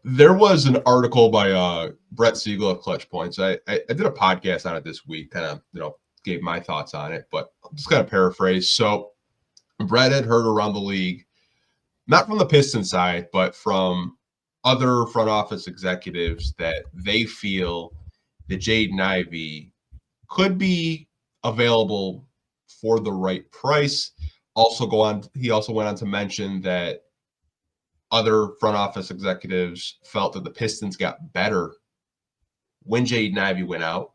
There was an article by Brett Siegel of Clutch Points. I did a podcast on it this week, kind of, gave my thoughts on it, but I'm just going to paraphrase. So Brett had heard around the league, not from the Pistons side, but from other front office executives, that they feel that Jaden Ivey could be available for the right price. He also went on to mention that other front office executives felt that the Pistons got better when Jaden Ivey went out,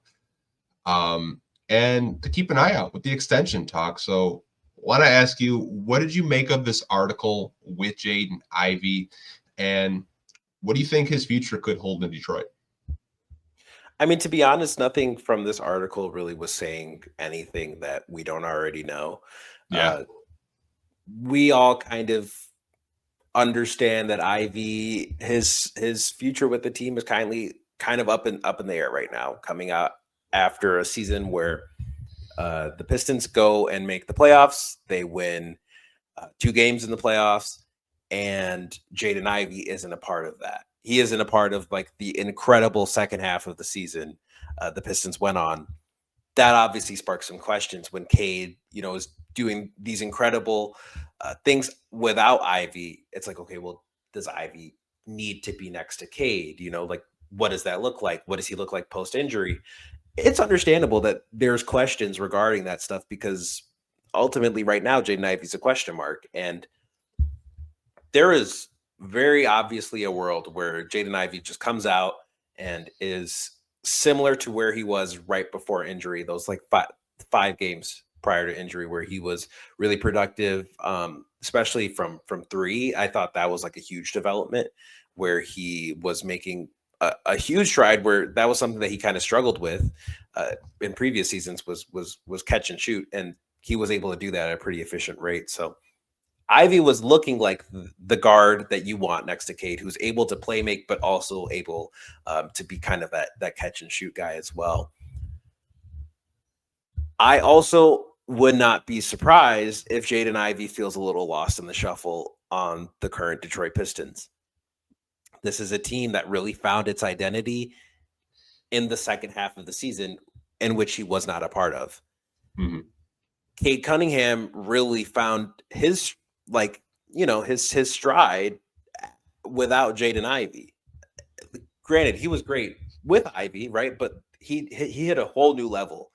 and to keep an eye out with the extension talk. So I want to ask you, what did you make of this article with Jaden Ivey, and what do you think his future could hold in Detroit? I mean, to be honest, nothing from this article really was saying anything that we don't already know. Yeah. We all kind of understand that Ivey, his future with the team is kind of up in the air right now, coming out after a season where the Pistons go and make the playoffs. They win 2 games in the playoffs, and Jaden Ivey isn't a part of that. He isn't a part of like the incredible second half of the season the Pistons went on. That obviously sparked some questions when Cade, is doing these incredible things without Ivey. It's like, okay, well, does Ivey need to be next to Cade? Like, what does that look like? What does he look like post-injury? It's understandable that there's questions regarding that stuff, because ultimately right now, Jaden Ivey's a question mark. And there is very obviously a world where Jaden Ivey just comes out and is similar to where he was right before injury, those like five games prior to injury, where he was really productive, especially from 3. I thought that was like a huge development, where he was making a huge stride, where that was something that he kind of struggled with in previous seasons, was catch and shoot, and he was able to do that at a pretty efficient rate. So Ivey was looking like the guard that you want next to Cade, who's able to play make, but also able to be kind of that catch and shoot guy as well. I also would not be surprised if Jaden Ivey feels a little lost in the shuffle on the current Detroit Pistons. This is a team that really found its identity in the second half of the season, in which he was not a part of. Mm-hmm. Cade Cunningham really found his stride without Jaden Ivey. Granted, he was great with Ivey, right? But he hit a whole new level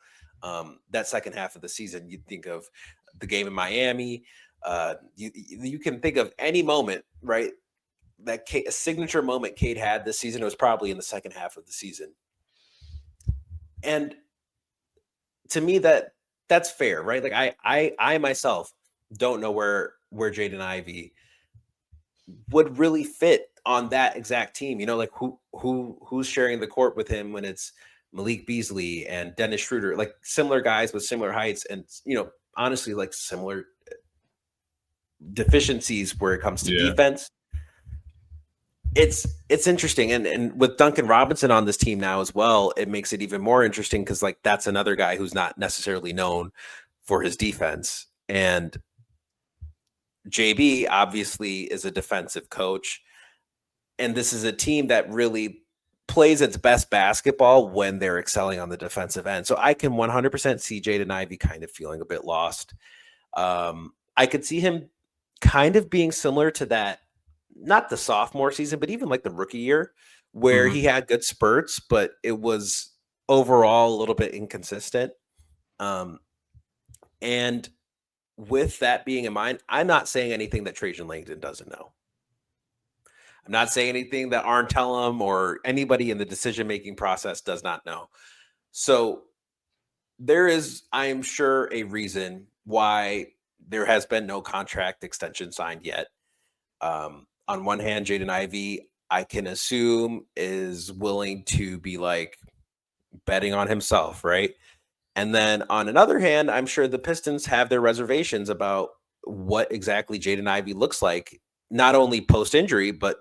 that second half of the season. You think of the game in Miami. You can think of any moment, right? A signature moment Cade had this season. It was probably in the second half of the season. And to me, that's fair, right? Like I myself don't know where Jaden Ivey would really fit on that exact team. Like who's sharing the court with him when it's Malik Beasley and Dennis Schroeder, like similar guys with similar heights, and honestly, like similar deficiencies where it comes to defense. It's interesting, and with Duncan Robinson on this team now as well, it makes it even more interesting, because like that's another guy who's not necessarily known for his defense. And JB obviously is a defensive coach, and this is a team that really plays its best basketball when they're excelling on the defensive end. So I can 100% see Jaden Ivey kind of feeling a bit lost. I could see him kind of being similar to that, not the sophomore season, but even like the rookie year, where he had good spurts, but it was overall a little bit inconsistent. And with that being in mind, I'm not saying anything that Trajan Langdon doesn't know. I'm not saying anything that Arn Tellem or anybody in the decision-making process does not know. So there is, I am sure, a reason why there has been no contract extension signed yet. On one hand, Jaden Ivey, I can assume, is willing to be like betting on himself, right? And then on another hand, I'm sure the Pistons have their reservations about what exactly Jaden Ivey looks like, not only post-injury, but,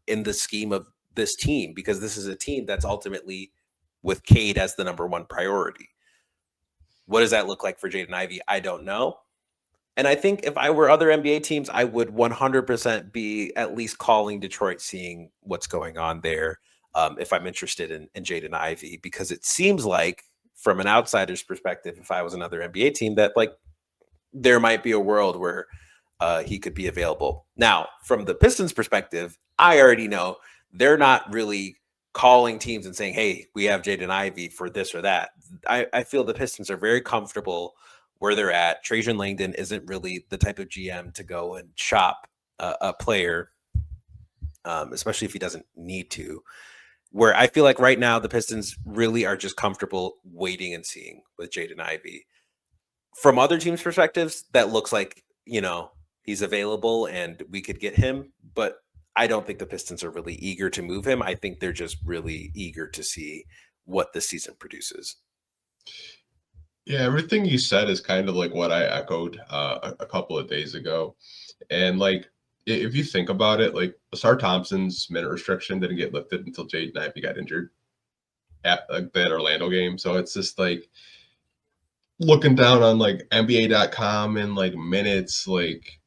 in the scheme of this team, because this is a team that's ultimately with Cade as the number one priority. What does that look like for Jaden Ivey? I don't know. And I think if I were other NBA teams, I would 100% be at least calling Detroit, seeing what's going on there. If I'm interested in Jaden Ivey, because it seems like, from an outsider's perspective, if I was another NBA team, that like there might be a world where he could be available. Now, from the Pistons' perspective, I already know they're not really calling teams and saying, "Hey, we have Jaden Ivey for this or that." I feel the Pistons are very comfortable where they're at. Trajan Langdon isn't really the type of GM to go and shop a player, especially if he doesn't need to. Where I feel like right now the Pistons really are just comfortable waiting and seeing with Jaden Ivey. From other teams' perspectives, that looks like, he's available and we could get him, but I don't think the Pistons are really eager to move him. I think they're just really eager to see what the season produces. Yeah, everything you said is kind of like what I echoed a couple of days ago. And like, if you think about it, like Asar Thompson's minute restriction didn't get lifted until Jaden Ivey got injured at like that Orlando game. So it's just like looking down on like NBA.com and like minutes, like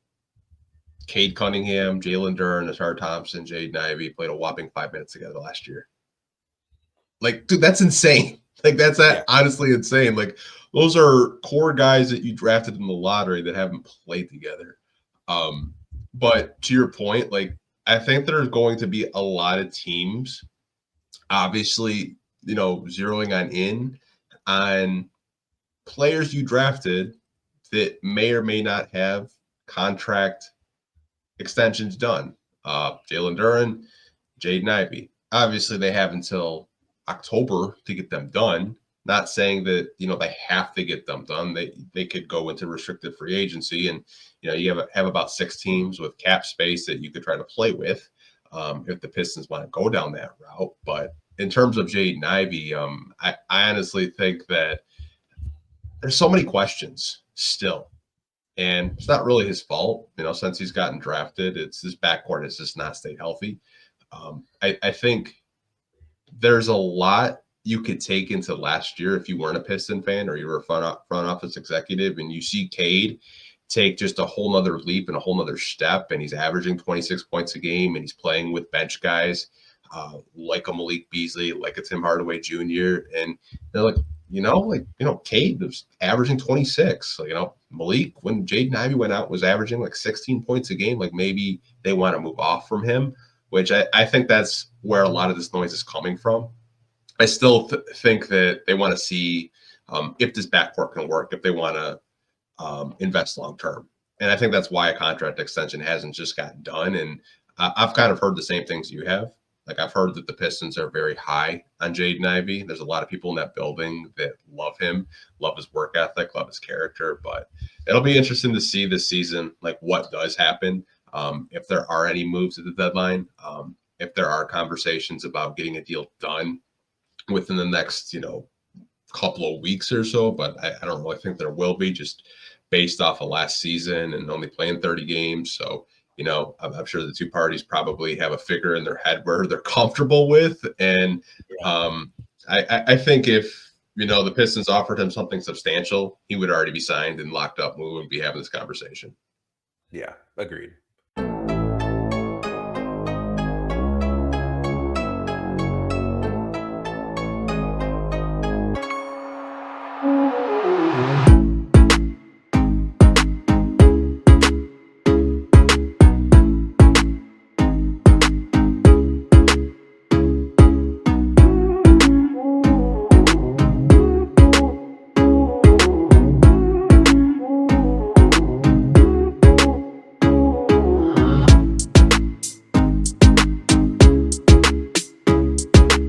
Cade Cunningham, Jalen Duren, Asar Thompson, Jaden Ivey played a whopping 5 minutes together last year. Like, dude, that's insane. Like, that's Yeah. honestly insane. Like, those are core guys that you drafted in the lottery that haven't played together. But to your point, like, I think there's going to be a lot of teams, obviously, zeroing on players you drafted that may or may not have contract extensions done. Jalen Duren, Jaden Ivey. Obviously, they have until October to get them done. Not saying that they have to get them done. They could go into restricted free agency, and you have about 6 teams with cap space that you could try to play with if the Pistons want to go down that route. But in terms of Jaden Ivey, I honestly think that there's so many questions still. And it's not really his fault, since he's gotten drafted. It's his backcourt has just not stayed healthy. I think there's a lot you could take into last year if you weren't a Piston fan or you were a front office executive, and you see Cade take just a whole nother leap and a whole nother step, and he's averaging 26 points a game, and he's playing with bench guys like a Malik Beasley, like a Tim Hardaway Jr. And they're like, Cade was averaging 26. So, Malik, when Jaden Ivey went out, was averaging like 16 points a game. Like, maybe they want to move off from him, which I think that's where a lot of this noise is coming from. I still think that they want to see if this backcourt can work, if they want to invest long term. And I think that's why a contract extension hasn't just gotten done. And I've kind of heard the same things you have. Like, I've heard that the Pistons are very high on Jaden Ivey. There's a lot of people in that building that love him, love his work ethic, love his character. But it'll be interesting to see this season, like, what does happen, if there are any moves at the deadline, if there are conversations about getting a deal done within the next, couple of weeks or so. But I don't really think there will be, just based off of last season and only playing 30 games. So, I'm sure the two parties probably have a figure in their head where they're comfortable with. And I think if, the Pistons offered him something substantial, he would already be signed and locked up. We wouldn't be having this conversation. Yeah, agreed.